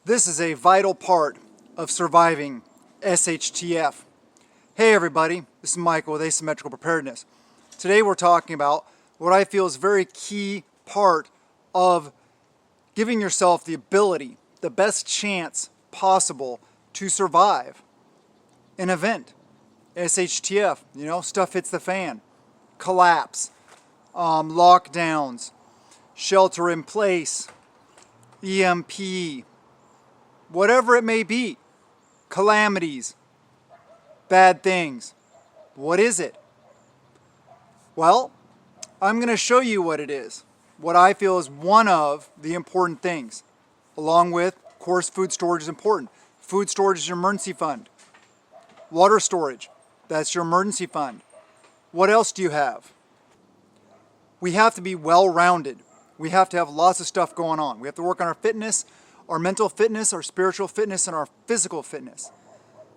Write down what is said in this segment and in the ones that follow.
This is a vital part of surviving SHTF. Hey everybody, this is Michael with Asymmetrical Preparedness. Today we're talking about what I feel is a very key part of giving yourself the ability, the best chance possible to survive an event. SHTF, stuff hits the fan. Collapse, lockdowns, shelter in place, EMP, whatever it may be, calamities, bad things. What is it? Well, I'm going to show you what it is. What I feel is one of the important things. Along with, of course, food storage is important. Food storage is your emergency fund. Water storage, that's your emergency fund. What else do you have? We have to be well-rounded. We have to have lots of stuff going on. We have to work on our fitness, our mental fitness, our spiritual fitness, and our physical fitness.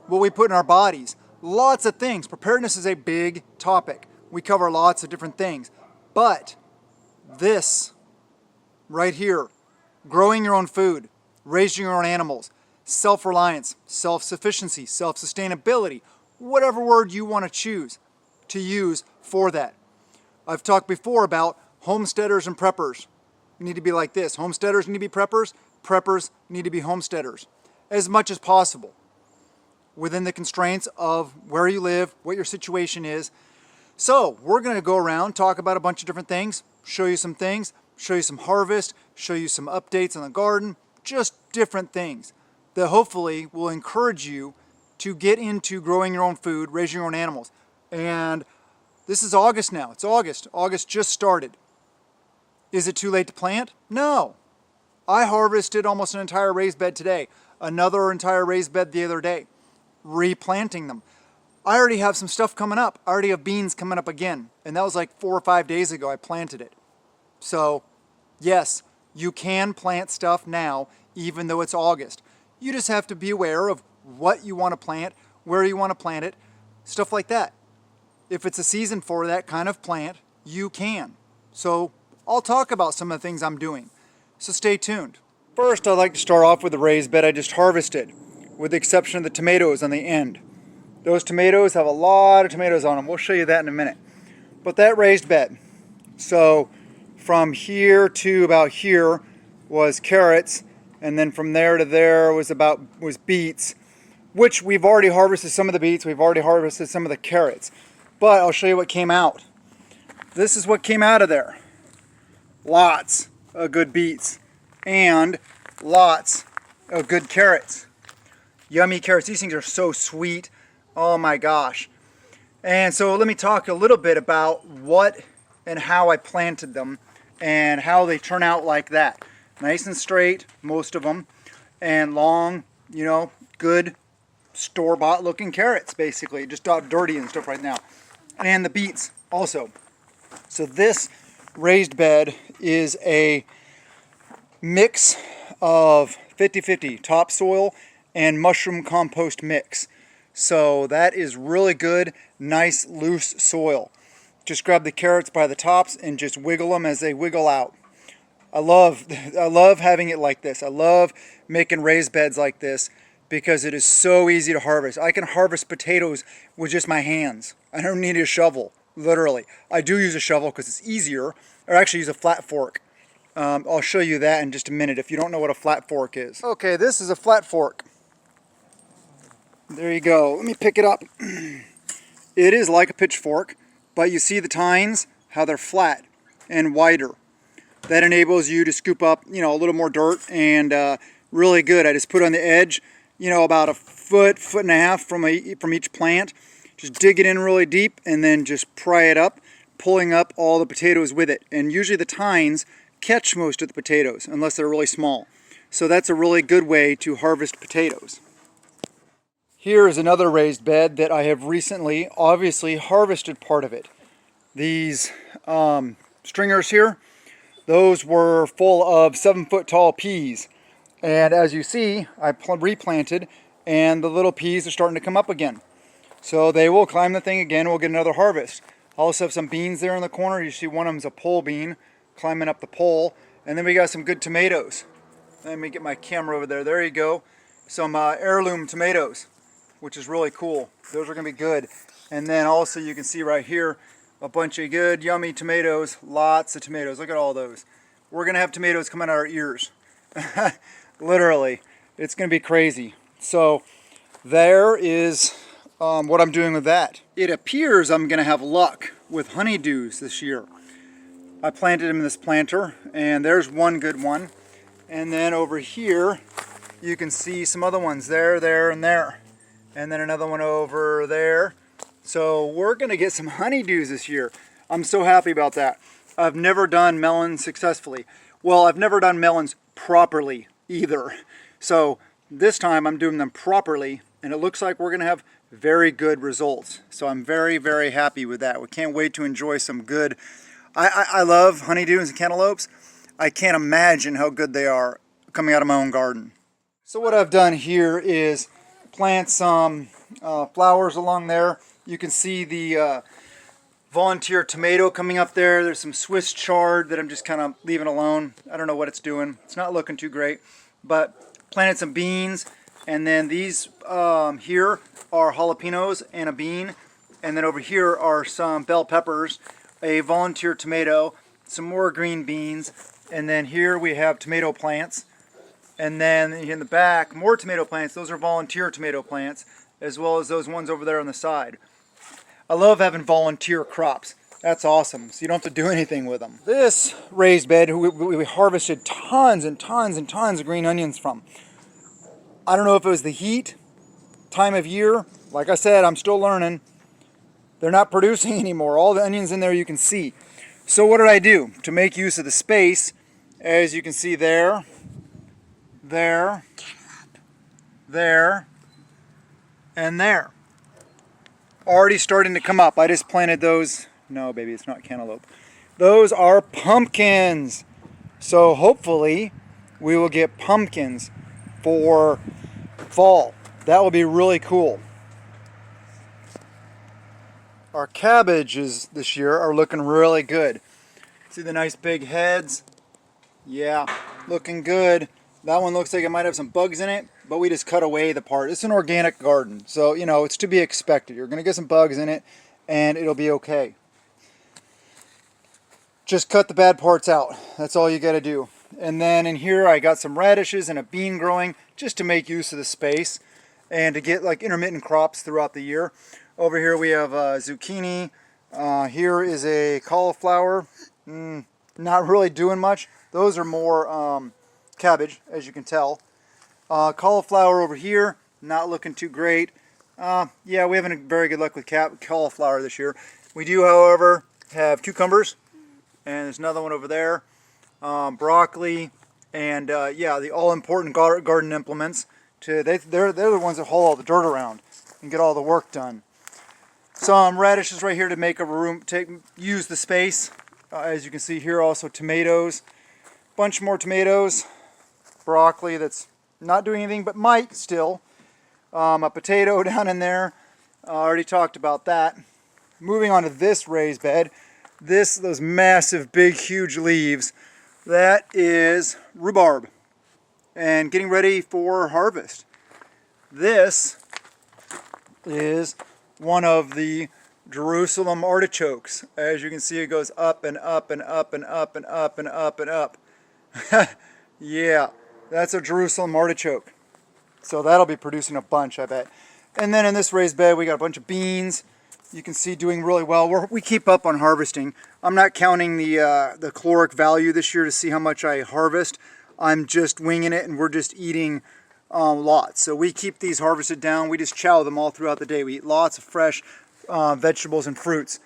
What we put in our bodies. Lots of things. Preparedness is a big topic. We cover lots of different things. But this right here, growing your own food, raising your own animals, self-reliance, self-sufficiency, self-sustainability, whatever word you want to choose to use for that. I've talked before about homesteaders and preppers. You need to be like this. Homesteaders need to be preppers. Preppers need to be homesteaders as much as possible within the constraints of where you live, what your situation is. So we're going to go around, talk about a bunch of different things, show you some things, show you some harvest, show you some updates on the garden, just different things that hopefully will encourage you to get into growing your own food, raising your own animals. And this is August now. It's August. August just started. Is it too late to plant? No. I harvested almost an entire raised bed today. Another entire raised bed the other day. Replanting them. I already have some stuff coming up. I already have beans coming up again. And that was like 4 or 5 days ago I planted it. So, yes, you can plant stuff now, even though it's August. You just have to be aware of what you want to plant, where you want to plant it, stuff like that. If it's a season for that kind of plant, you can. So, I'll talk about some of the things I'm doing. So stay tuned. First, I'd like to start off with the raised bed I just harvested, with the exception of the tomatoes on the end. Those tomatoes have a lot of tomatoes on them. We'll show you that in a minute. But that raised bed, so from here to about here was carrots, and then from there to there was beets, which we've already harvested some of the beets, we've already harvested some of the carrots. But I'll show you what came out. This is what came out of there. Lots of good beets and lots of good carrots. Yummy carrots. These things are so sweet. Oh my gosh. And so let me talk a little bit about what and how I planted them and how they turn out like that. Nice and straight, most of them, and long, good store-bought looking carrots, basically. Just not dirty and stuff right now. And the beets also. So this raised bed is a mix of 50-50 topsoil and mushroom compost mix. So that is really good, nice, loose soil. Just grab the carrots by the tops and just wiggle them as they wiggle out. I love having it like this. I love making raised beds like this because it is so easy to harvest. I can harvest potatoes with just my hands. I don't need a shovel, literally. I do use a shovel because it's easier, or actually use a flat fork. I'll show you that in just a minute if you don't know what a flat fork is. Okay, this is a flat fork. There you go. Let me pick it up. It is like a pitchfork, but you see the tines, how they're flat and wider. That enables you to scoop up, a little more dirt, and really good. I just put on the edge, about a foot and a half from each plant. Just dig it in really deep and then just pry it up, pulling up all the potatoes with it. And usually the tines catch most of the potatoes, unless they're really small. So that's a really good way to harvest potatoes. Here is another raised bed that I have recently, obviously, harvested part of it. These stringers here, those were full of 7-foot tall peas. And as you see, I replanted, and the little peas are starting to come up again. So they will climb the thing again, we'll get another harvest. I also have some beans there in the corner. You see one of them is a pole bean climbing up the pole. And then we got some good tomatoes. Let me get my camera over there. There you go. Some heirloom tomatoes, which is really cool. Those are going to be good. And then also you can see right here a bunch of good, yummy tomatoes. Lots of tomatoes. Look at all those. We're going to have tomatoes coming out of our ears. Literally. It's going to be crazy. So there is what I'm doing with that. It appears I'm going to have luck with honeydews this year. I planted them in this planter, and there's one good one. And then over here, you can see some other ones there, there, and there. And then another one over there. So we're going to get some honeydews this year. I'm so happy about that. I've never done melons successfully. Well, I've never done melons properly either. So this time I'm doing them properly, and it looks like we're going to have very good results. So I'm very, very happy with that. We can't wait to enjoy some good. I love honeydews and cantaloupes. I can't imagine how good they are coming out of my own garden. So what I've done here is plant some flowers along there. You can see the volunteer tomato coming up there. There's some Swiss chard that I'm just kind of leaving alone. I don't know what it's doing. It's not looking too great. But planted some beans. And then these here are jalapenos and a bean. And then over here are some bell peppers, a volunteer tomato, some more green beans. And then here we have tomato plants. And then in the back, more tomato plants. Those are volunteer tomato plants, as well as those ones over there on the side. I love having volunteer crops. That's awesome. So you don't have to do anything with them. This raised bed, we harvested tons and tons and tons of green onions from. I don't know if it was the heat, time of year. Like I said, I'm still learning. They're not producing anymore. All the onions in there you can see. So what did I do? To make use of the space, as you can see there, there, there, and there. Already starting to come up. I just planted those. No, baby, it's not cantaloupe. Those are pumpkins. So hopefully we will get pumpkins for fall. That will be really cool. Our cabbages this year are looking really good. See the nice big heads? Yeah, looking good. That one looks like it might have some bugs in it, but we just cut away the part. It's an organic garden, so you know, it's to be expected. You're gonna get some bugs in it and it'll be okay. Just cut the bad parts out. That's all you gotta do. And then in here I got some radishes and a bean growing just to make use of the space and to get like intermittent crops throughout the year. Over here we have zucchini. Here is a cauliflower. Not really doing much. Those are more cabbage, as you can tell. Cauliflower over here, not looking too great. Yeah, we haven't had very good luck with cauliflower this year. We do, however, have cucumbers, and there's another one over there. Broccoli, and yeah, the all-important garden implements. They're the ones that haul all the dirt around and get all the work done. Some radishes right here to make a room, use the space. As you can see here, also tomatoes. Bunch more tomatoes. Broccoli that's not doing anything but might still. A potato down in there. I already talked about that. Moving on to this raised bed. Those massive, big, huge leaves. That is rhubarb. And getting ready for harvest. This is one of the Jerusalem artichokes. As you can see, it goes up and up and up and up and up and up and up. Yeah, that's a Jerusalem artichoke. So that'll be producing a bunch, I bet. And then in this raised bed, we got a bunch of beans. You can see doing really well. We keep up on harvesting. I'm not counting the caloric value this year to see how much I harvest. I'm just winging it, and we're just eating lots. So we keep these harvested down. We just chow them all throughout the day. We eat lots of fresh vegetables and fruits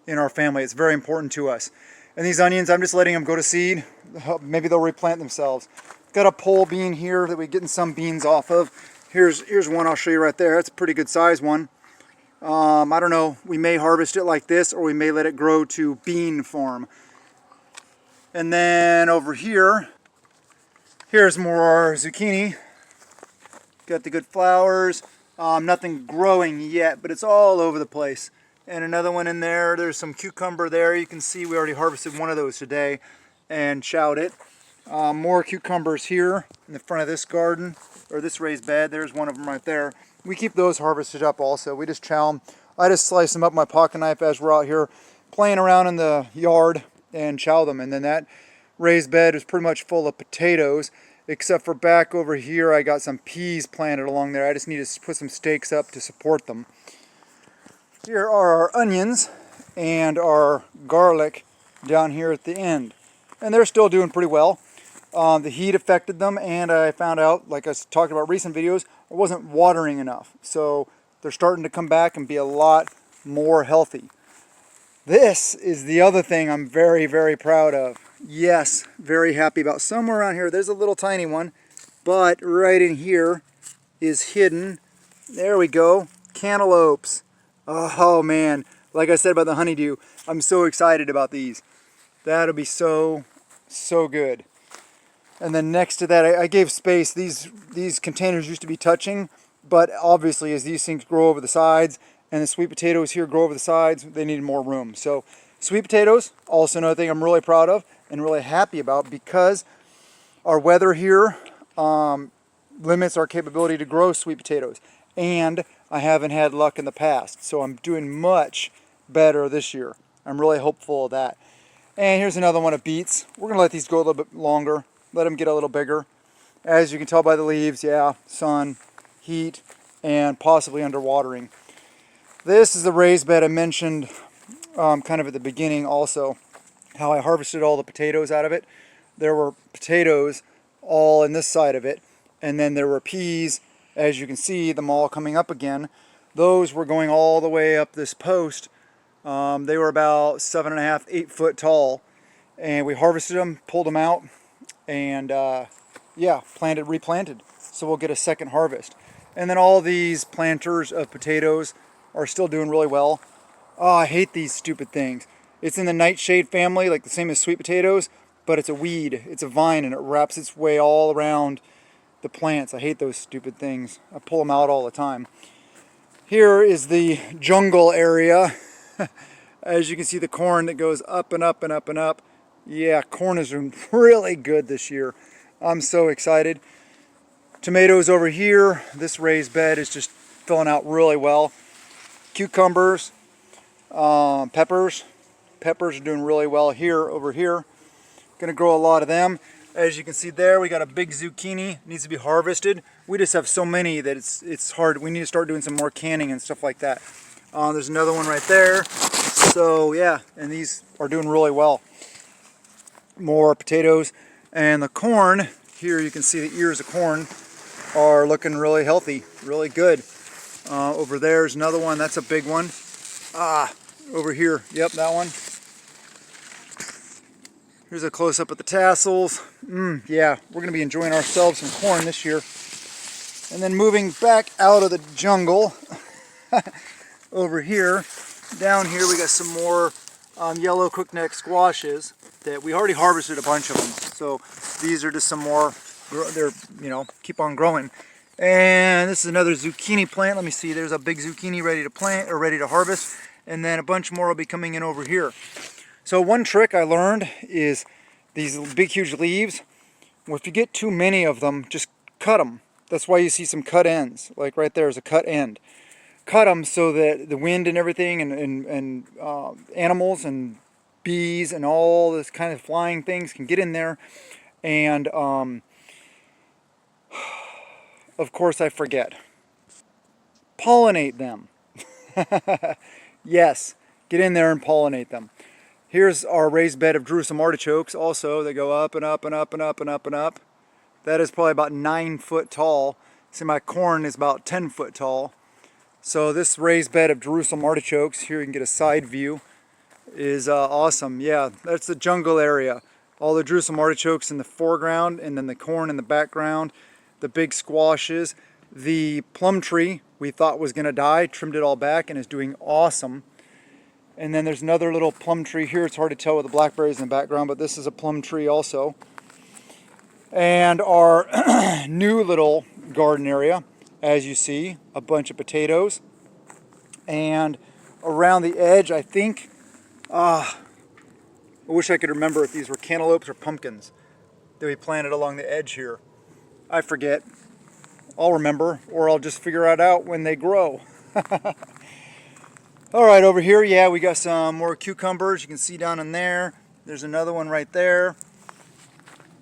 in our family. It's very important to us. And these onions, I'm just letting them go to seed. Maybe they'll replant themselves. Got a pole bean here that we're getting some beans off of. Here's one I'll show you right there. That's a pretty good size one. I don't know. We may harvest it like this, or we may let it grow to bean form. And then over here, here's more zucchini. Got the good flowers. Nothing growing yet, but it's all over the place. And another one in there. There's some cucumber there. You can see we already harvested one of those today and chowed it. More cucumbers here in the front of this garden, or this raised bed. There's one of them right there. We keep those harvested up also. We just chow them. I just slice them up with my pocket knife as we're out here playing around in the yard and chow them. And then that raised bed is pretty much full of potatoes, except for back over here I got some peas planted along there. I just need to put some stakes up to support them. Here are our onions and our garlic down here at the end. And they're still doing pretty well. The heat affected them, and I found out, like I talked about in recent videos, I wasn't watering enough. So they're starting to come back and be a lot more healthy. This is the other thing I'm very, very proud of. Yes, very happy about. Somewhere around here, there's a little tiny one, but right in here is hidden. There we go, cantaloupes. Oh man, like I said about the honeydew, I'm so excited about these. That'll be so good. And then next to that, I gave space. These containers used to be touching, but obviously as these things grow over the sides and the sweet potatoes here grow over the sides, they needed more room. So sweet potatoes, also another thing I'm really proud of and really happy about, because our weather here limits our capability to grow sweet potatoes. And I haven't had luck in the past, so I'm doing much better this year. I'm really hopeful of that. And here's another one of beets. We're going to let these go a little bit longer, let them get a little bigger. As you can tell by the leaves, yeah, sun, heat, and possibly underwatering. This is the raised bed I mentioned kind of at the beginning also, how I harvested all the potatoes out of it. There were potatoes all in this side of it, and then there were peas. As you can see, them all coming up again. Those were going all the way up this post. They were about 7.5, 8 foot tall, and we harvested them, pulled them out, and yeah, replanted. So we'll get a second harvest. And then all these planters of potatoes are still doing really well. Oh, I hate these stupid things. It's in the nightshade family, like the same as sweet potatoes, but it's a weed, it's a vine, and it wraps its way all around the plants. I hate those stupid things. I pull them out all the time. Here is the jungle area. As you can see, the corn that goes up and up and up and up. Yeah, corn is doing really good this year. I'm so excited. Tomatoes over here. This raised bed is just filling out really well. Cucumbers, peppers. Peppers are doing really well here, over here. Gonna grow a lot of them. As you can see there, we got a big zucchini, needs to be harvested. We just have so many that it's hard. We need to start doing some more canning and stuff like that. There's another one right there. So yeah, and these are doing really well. More potatoes. And the corn, here you can see the ears of corn are looking really healthy, really good. Over there's another one, that's a big one. Over here, yep, that one. Here's a close-up of the tassels. Yeah, we're going to be enjoying ourselves some corn this year. And then moving back out of the jungle, over here, down here we got some more yellow cookneck squashes that we already harvested a bunch of them. So these are just some more, they're, keep on growing. And this is another zucchini plant. Let me see, there's a big zucchini ready to plant, or ready to harvest. And then a bunch more will be coming in over here. So one trick I learned is these big huge leaves, well, if you get too many of them, just cut them. That's why you see some cut ends, like right there is a cut end. Cut them so that the wind and everything and animals and bees and all this kind of flying things can get in there. And of course I forget. Pollinate them. Yes, get in there and pollinate them. Here's our raised bed of Jerusalem artichokes also. They go up and up and up and up and up and up. That is probably about 9 foot tall. See, my corn is about 10 foot tall. So this raised bed of Jerusalem artichokes, here you can get a side view, is awesome. Yeah, that's the jungle area. All the Jerusalem artichokes in the foreground, and then the corn in the background, the big squashes. The plum tree we thought was going to die, trimmed it all back, and is doing awesome. And then there's another little plum tree here. It's hard to tell with the blackberries in the background, but this is a plum tree also. And our new little garden area, as you see, a bunch of potatoes. And around the edge, I think, I wish I could remember if these were cantaloupes or pumpkins. that we planted along the edge here. I forget. I'll remember, or I'll just figure it out when they grow. All right, over here, yeah, we got some more cucumbers. You can see down in there. There's another one right there.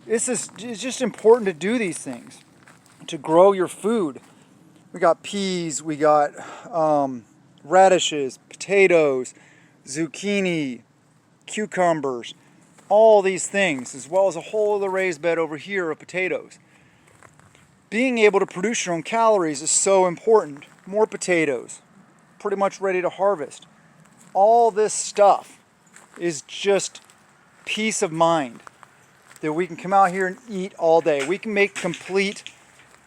It's just important to do these things, to grow your food. We got peas, we got radishes, potatoes, zucchini, cucumbers, all these things, as well as a whole other raised bed over here of potatoes. Being able to produce your own calories is so important. More potatoes, pretty much ready to harvest. All this stuff is just peace of mind that we can come out here and eat all day. We can make complete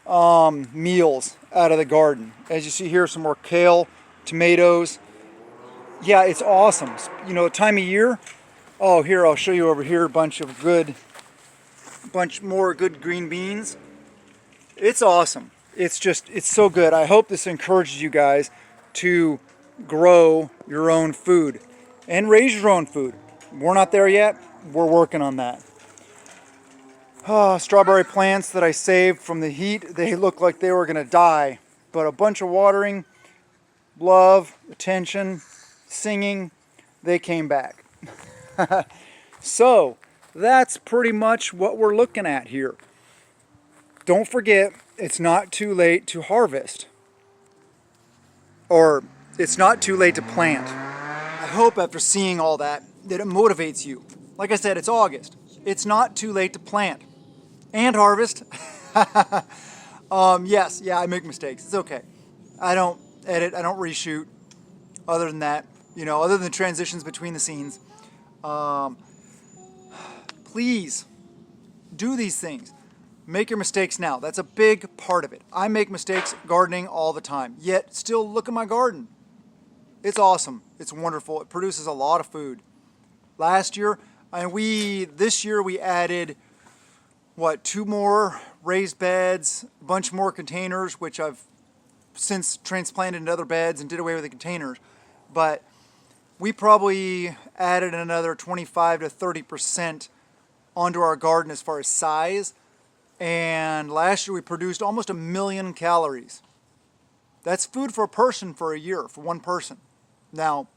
meals out of the garden. As you see here, some more kale, tomatoes. Yeah, it's awesome. You know, time of year. Oh, here, I'll show you over here a bunch more good green beans. It's awesome. It's so good. I hope this encourages you guys to grow your own food and raise your own food. We're not there yet. We're working on that. Strawberry plants that I saved from the heat, they looked like they were going to die. But a bunch of watering, love, attention, singing, they came back. So, that's pretty much what we're looking at here. Don't forget, it's not too late to harvest. Or, it's not too late to plant. I hope after seeing all that it motivates you. Like I said, it's August. It's not too late to plant and harvest. Yes, yeah, I make mistakes. It's okay. I don't edit, I don't reshoot. Other than that, you know, other than the transitions between the scenes. Please do these things. Make your mistakes now. That's a big part of it. I make mistakes gardening all the time, yet still look at my garden. It's awesome. It's wonderful. It produces a lot of food. Last year, this year we added, 2 more raised beds, a bunch more containers, which I've since transplanted into other beds and did away with the containers. But we probably added another 25 to 30% onto our garden as far as size. And last year we produced almost 1 million calories. That's food for a person for a year, for one person. Now,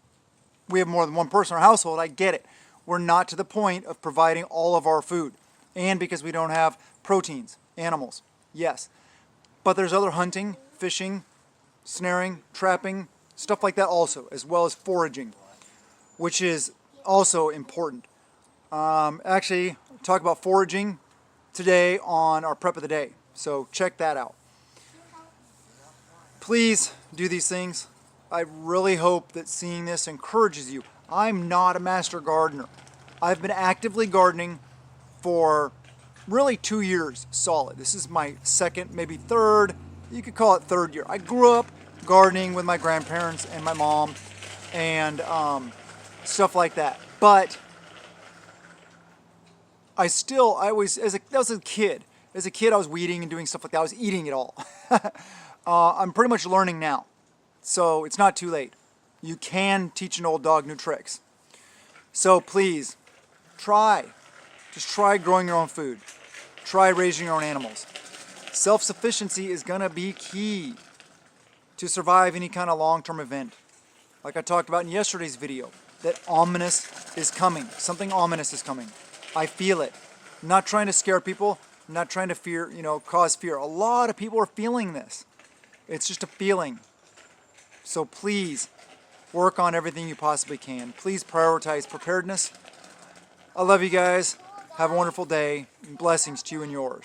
we have more than one person in our household, I get it. We're not to the point of providing all of our food. And because we don't have proteins, animals, yes. But there's other hunting, fishing, snaring, trapping, stuff like that also, as well as foraging, which is also important. Actually, talk about foraging today on our prep of the day, so check that out. Please do these things. I really hope that seeing this encourages you. I'm not a master gardener. I've been actively gardening for really 2 years solid. This is my second, maybe third, you could call it third year. I grew up gardening with my grandparents and my mom and stuff like that. But as a kid, I was weeding and doing stuff like that. I was eating it all. I'm pretty much learning now. So it's not too late. You can teach an old dog new tricks. So please, just try growing your own food. Try raising your own animals. Self-sufficiency is gonna be key to survive any kind of long-term event. Like I talked about in yesterday's video, that ominous is coming. Something ominous is coming. I feel it. I'm not trying to scare people. I'm not trying to cause fear. A lot of people are feeling this. It's just a feeling. So please, work on everything you possibly can. Please prioritize preparedness. I love you guys. Have a wonderful day. And blessings to you and yours.